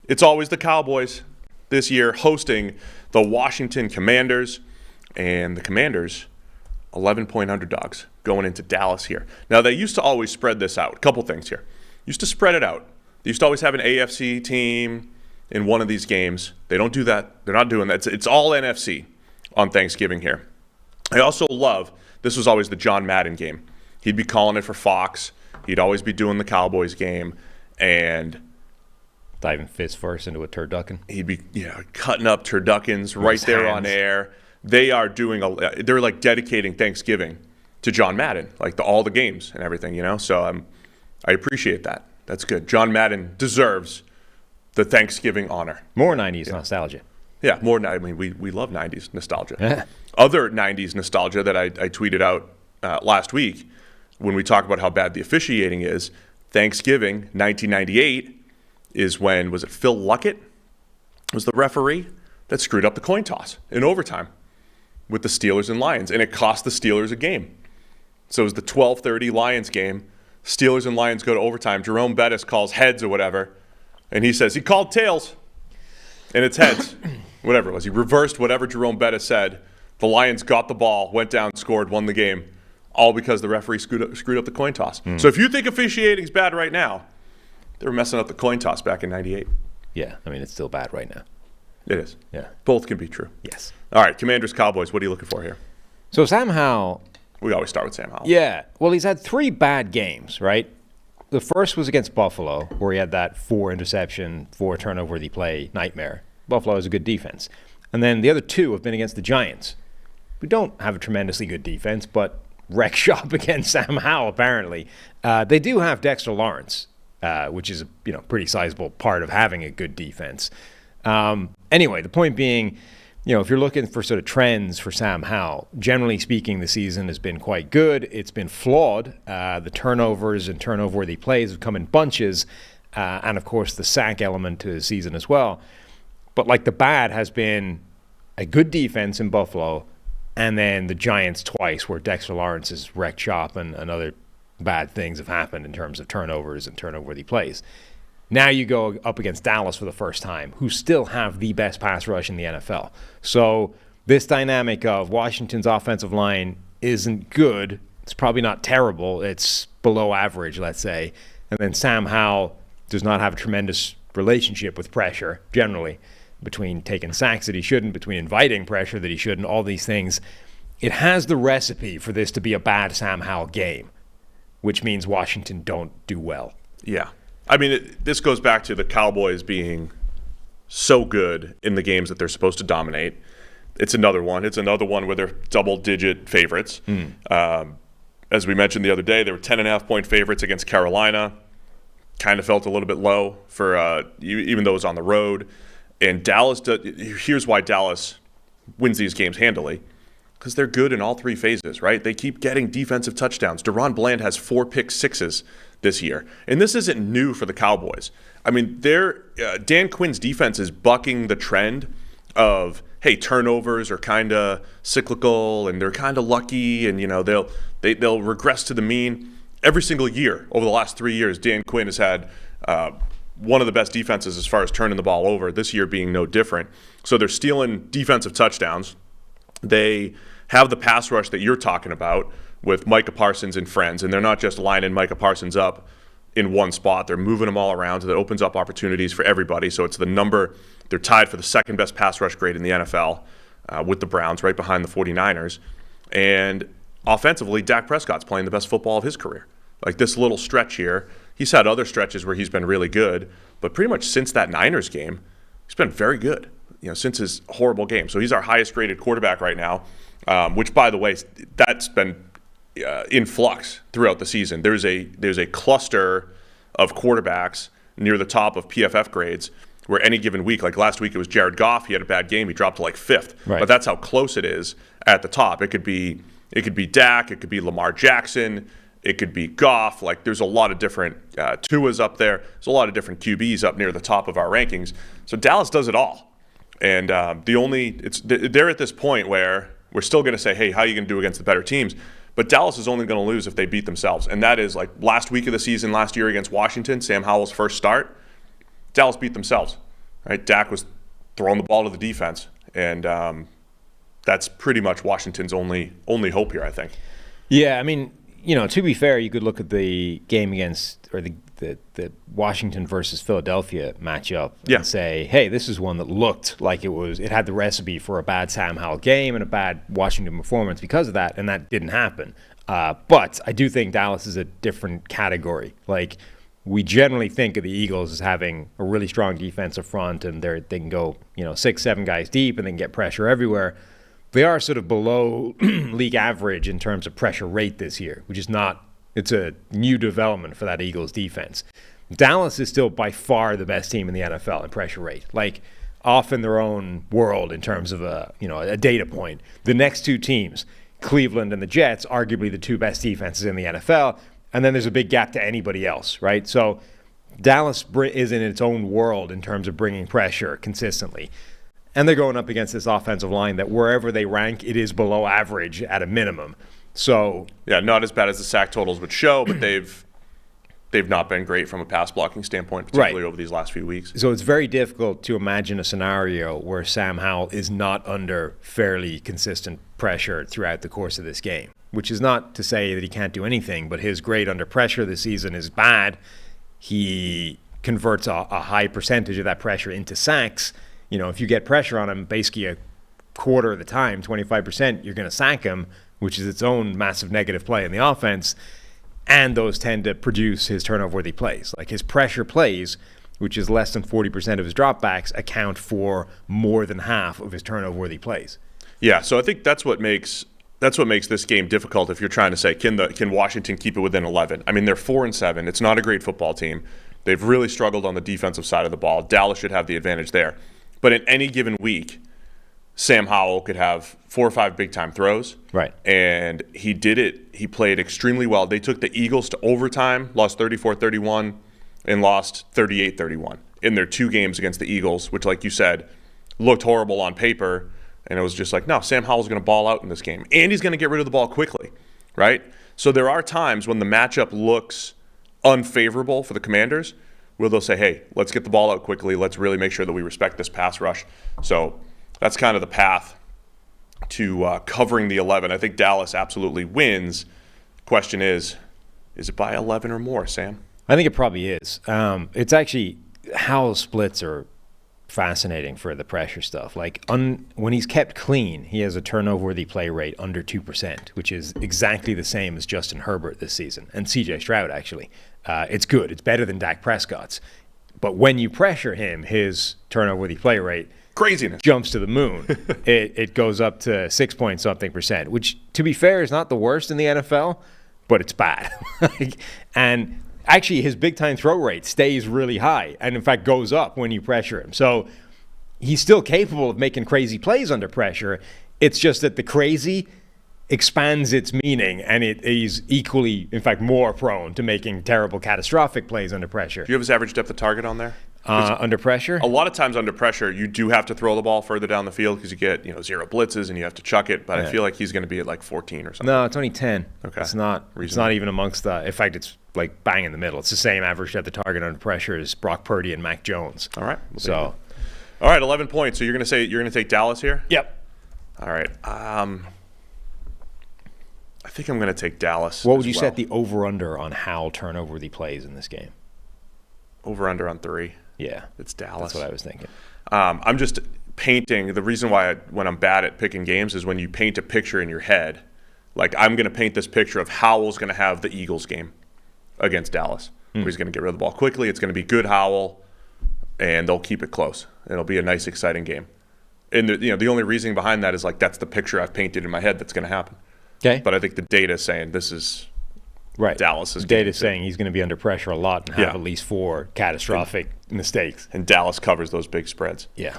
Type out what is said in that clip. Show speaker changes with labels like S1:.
S1: it's always the Cowboys this year hosting the Washington Commanders, and the Commanders 11-point underdogs going into Dallas here. Now, they used to always spread this out. A couple things here. Used to spread it out. They used to always have an AFC team in one of these games. They don't do that. They're not doing that. It's all NFC on Thanksgiving here. I also love, this was always the John Madden game. He'd be calling it for Fox. He'd always be doing the Cowboys game, and
S2: diving fist first into a turducken.
S1: He'd be cutting up turduckens right there on air. They are they're like dedicating Thanksgiving to John Madden, like all the games and everything, So I appreciate that. That's good. John Madden deserves the Thanksgiving honor.
S2: More 90s nostalgia.
S1: Yeah, more. I mean, we love 90s nostalgia. Other 90s nostalgia that I tweeted out last week when we talk about how bad the officiating is, Thanksgiving 1998 is when, was it Phil Luckett was the referee that screwed up the coin toss in overtime with the Steelers and Lions, and it cost the Steelers a game. So it was the 12:30 Lions game. Steelers and Lions go to overtime. Jerome Bettis calls heads or whatever, and he says he called tails, and it's heads. Whatever it was. He reversed whatever Jerome Bettis said. The Lions got the ball, went down, scored, won the game, all because the referee screwed up the coin toss. So if you think officiating is bad right now, they were messing up the coin toss back in 98.
S2: Yeah, I mean, it's still bad right now.
S1: It is.
S2: Yeah.
S1: Both can be true.
S2: Yes.
S1: All right, Commanders, Cowboys, what are you looking for here?
S2: So Sam Howell.
S1: We always start with Sam Howell.
S2: Yeah. Well, he's had 3 bad games, right? The first was against Buffalo, where he had that 4-interception, 4-turnover-worthy play nightmare. Buffalo has a good defense. And then the other 2 have been against the Giants, who don't have a tremendously good defense, but wreck shop against Sam Howell, apparently. They do have Dexter Lawrence, which is a pretty sizable part of having a good defense. Anyway, the point being, if you're looking for sort of trends for Sam Howell, generally speaking, the season has been quite good. It's been flawed. The turnovers and turnover-worthy plays have come in bunches, and of course the sack element to the season as well. But the bad has been a good defense in Buffalo, and then the Giants twice, where Dexter Lawrence has wrecked shop and other bad things have happened in terms of turnovers and turnover-worthy plays. Now you go up against Dallas for the first time, who still have the best pass rush in the NFL. So this dynamic of Washington's offensive line isn't good. It's probably not terrible. It's below average, let's say. And then Sam Howell does not have a tremendous relationship with pressure, generally, between taking sacks that he shouldn't, between inviting pressure that he shouldn't, all these things. It has the recipe for this to be a bad Sam Howell game, which means Washington don't do well.
S1: Yeah. I mean, this goes back to the Cowboys being so good in the games that they're supposed to dominate. It's another one. It's another one where they're double-digit favorites. As we mentioned the other day, they were 10.5-point favorites against Carolina. Kind of felt a little bit low for even though it was on the road. And Dallas, here's why Dallas wins these games handily. Because they're good in all 3 phases, right? They keep getting defensive touchdowns. Deron Bland has 4 pick sixes this year. And this isn't new for the Cowboys. I mean, Dan Quinn's defense is bucking the trend of, hey, turnovers are kind of cyclical and they're kind of lucky and, they'll regress to the mean. Every single year over the last 3 years, Dan Quinn has had one of the best defenses as far as turning the ball over, this year being no different. So they're stealing defensive touchdowns. They have the pass rush that you're talking about with Micah Parsons and friends, and they're not just lining Micah Parsons up in one spot. They're moving them all around, so that opens up opportunities for everybody. So it's they're tied for the second best pass rush grade in the NFL with the Browns, right behind the 49ers. And offensively, Dak Prescott's playing the best football of his career. Like this little stretch here, he's had other stretches where he's been really good, but pretty much since that Niners game, he's been very good. Since his horrible game. So he's our highest graded quarterback right now, which, by the way, that's been in flux throughout the season. There's a cluster of quarterbacks near the top of PFF grades where any given week, like last week it was Jared Goff, he had a bad game, he dropped to 5th. Right. But that's how close it is at the top. It could be Dak, it could be Lamar Jackson, it could be Goff. There's a lot of different Tua's up there. There's a lot of different QBs up near the top of our rankings. So Dallas does it all. And they're at this point where we're still going to say, hey, how are you going to do against the better teams? But Dallas is only going to lose if they beat themselves. And that is last week of the season, last year against Washington, Sam Howell's first start, Dallas beat themselves. right? Dak was throwing the ball to the defense, and that's pretty much Washington's only hope here, I think.
S2: Yeah, I mean, to be fair, you could look at the game against, or the Washington versus Philadelphia matchup and say, hey, this is one that looked like it had the recipe for a bad Sam Howell game and a bad Washington performance because of that, and that didn't happen. But I do think Dallas is a different category. Like, we generally think of the Eagles as having a really strong defensive front, and they can go 6-7 guys deep and then get pressure everywhere. They are sort of below league average in terms of pressure rate this year, which is not, it's a new development for that Eagles defense. Dallas is still by far the best team in the NFL in pressure rate, like off in their own world in terms of a data point. The next two teams, Cleveland and the Jets, arguably the two best defenses in the NFL, and then there's a big gap to anybody else, right? So Dallas is in its own world in terms of bringing pressure consistently. And they're going up against this offensive line that wherever they rank, it is below average at a minimum. So
S1: yeah, not as bad as the sack totals would show, but they've not been great from a pass blocking standpoint, particularly over these last few weeks.
S2: So it's very difficult to imagine a scenario where Sam Howell is not under fairly consistent pressure throughout the course of this game, which is not to say that he can't do anything, but his grade under pressure this season is bad. He converts a high percentage of that pressure into sacks. If you get pressure on him, basically a quarter of the time, 25%, you're going to sack him, which is its own massive negative play in the offense. And those tend to produce his turnover-worthy plays. Like his pressure plays, which is less than 40% of his dropbacks, account for more than half of his turnover-worthy plays.
S1: Yeah, so I think that's what makes this game difficult. If you're trying to say, can Washington keep it within 11? I mean, they're 4-7. It's not a great football team. They've really struggled on the defensive side of the ball. Dallas should have the advantage there. But in any given week, Sam Howell could have 4 or 5 big-time throws.
S2: Right.
S1: And he did it. He played extremely well. They took the Eagles to overtime, lost 34-31, and lost 38-31 in their 2 games against the Eagles, which, like you said, looked horrible on paper. And it was just like, no, Sam Howell's going to ball out in this game. And he's going to get rid of the ball quickly, right? So there are times when the matchup looks unfavorable for the Commanders where they'll say, hey, let's get the ball out quickly. Let's really make sure that we respect this pass rush. So that's kind of the path to covering the 11. I think Dallas absolutely wins. Question is it by 11 or more, Sam?
S2: I think it probably is. It's actually, Howell's splits are fascinating for the pressure stuff. Like when he's kept clean, he has a turnover-worthy play rate under 2%, which is exactly the same as Justin Herbert this season, and CJ Stroud, actually. It's good. It's better than Dak Prescott's. But when you pressure him, his turnover-worthy play rate
S1: craziness
S2: jumps to the moon. It goes up to 6-point-something%, which, to be fair, is not the worst in the NFL, but it's bad. And actually, his big-time throw rate stays really high and, in fact, goes up when you pressure him. So he's still capable of making crazy plays under pressure. It's just that the crazy expands its meaning, and he's equally, in fact, more prone to making terrible, catastrophic plays under pressure.
S1: Do you have his average depth of target on there?
S2: Under pressure?
S1: A lot of times under pressure, you do have to throw the ball further down the field because you get 0 blitzes and you have to chuck it. But I feel like he's going to be at like 14 or something.
S2: No, it's only 10.
S1: Okay.
S2: It's not even amongst the – in fact, it's like bang in the middle. It's the same average depth of target under pressure as Brock Purdy and Mac Jones.
S1: All right.
S2: So,
S1: all right, 11 points. So you're going to take Dallas here?
S2: Yep.
S1: All right. I think I'm going to take Dallas.
S2: What would you set the over-under on Howell turnover the plays in this game?
S1: Over-under on 3.
S2: Yeah.
S1: It's Dallas.
S2: That's what I was thinking.
S1: I'm just painting. The reason why when I'm bad at picking games is when you paint a picture in your head. Like, I'm going to paint this picture of Howell's going to have the Eagles game against Dallas. Where he's going to get rid of the ball quickly. It's going to be good Howell, and they'll keep it close. It'll be a nice, exciting game. And the only reasoning behind that is like that's the picture I've painted in my head that's going to happen.
S2: Okay.
S1: But I think the data is saying this is
S2: right.
S1: Dallas's
S2: data
S1: game.
S2: is saying he's going to be under pressure a lot and have at least 4 catastrophic mistakes.
S1: And Dallas covers those big spreads.
S2: Yeah.